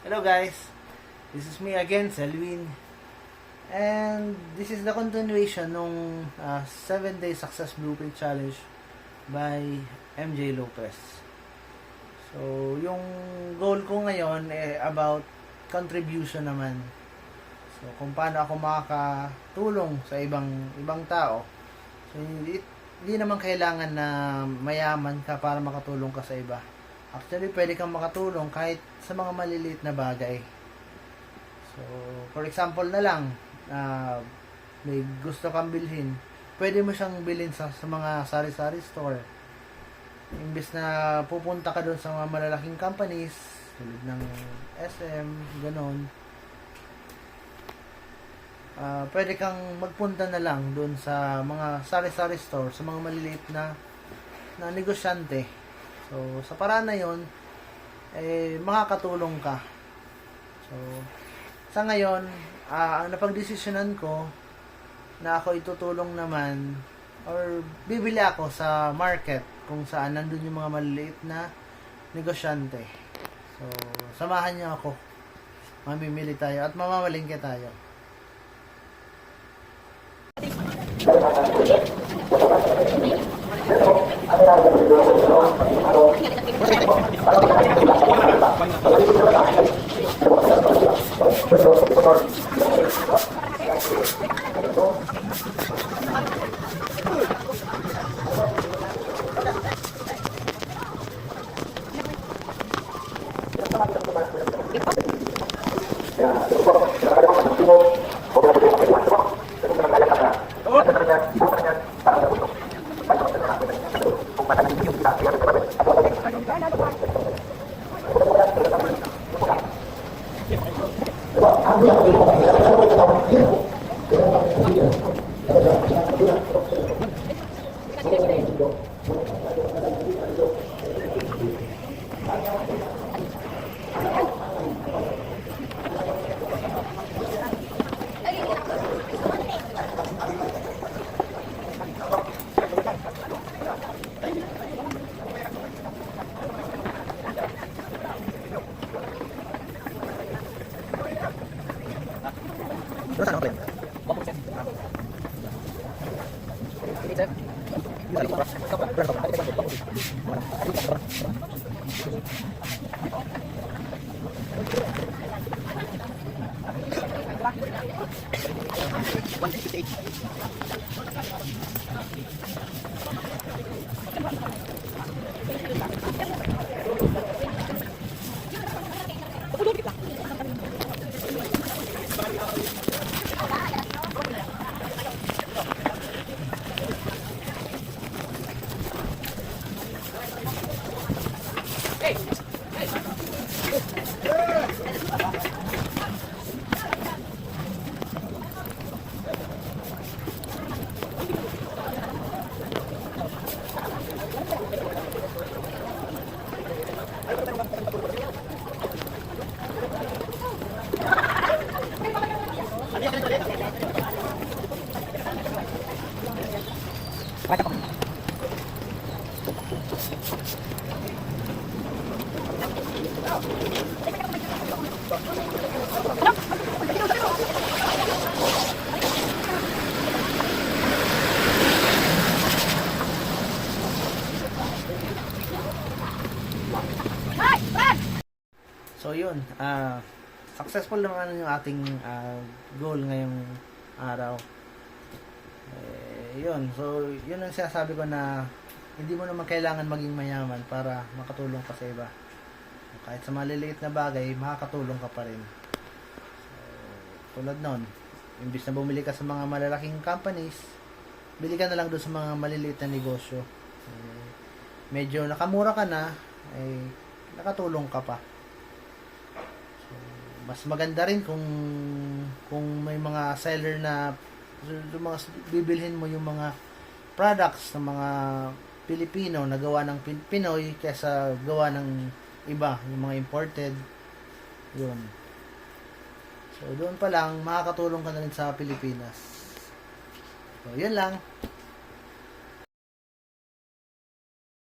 Hello guys, this is me again, Selwyn. And this is the continuation nung 7-day Success Blueprint Challenge by MJ Lopez. So, yung goal ko ngayon about contribution naman. So, kung paano ako makakatulong sa ibang tao. So, hindi naman kailangan na mayaman ka para makatulong ka sa iba. Actually, pwede kang makatulong kahit sa mga maliliit na bagay. So, for example na lang, may gusto kang bilhin, pwede mo siyang bilhin sa mga sari-sari store. Imbes na pupunta ka doon sa mga malalaking companies, tulad ng SM, ganon. Pwede kang magpunta na lang doon sa mga sari-sari store, sa mga maliliit na negosyante. So, sa paraan na yun, makakatulong ka. So, sa ngayon, ang napagdesisyonan ko na ako itutulong naman or bibili ako sa market kung saan nandun yung mga maliliit na negosyante. So, samahan niyo ako. Mamimili tayo at mamamalingke tayo. So yun, successful naman yung ating goal ngayong araw. Yun, so yun ang sinasabi ko na hindi mo naman kailangan maging mayaman para makatulong ka sa iba. Kahit sa maliliit na bagay, makakatulong ka pa rin. So, tulad nun, imbis na bumili ka sa mga malalaking companies, bili ka na lang doon sa mga maliliit na negosyo. Medyo nakamura ka na, nakatulong ka pa. Mas maganda rin kung may mga seller na mga bibilhin mo yung mga products ng mga Pilipino na gawa ng Pinoy kaysa gawa ng iba, yung mga imported. Yun. So, doon pa lang makakatulong ka na rin sa Pilipinas. So, yun lang.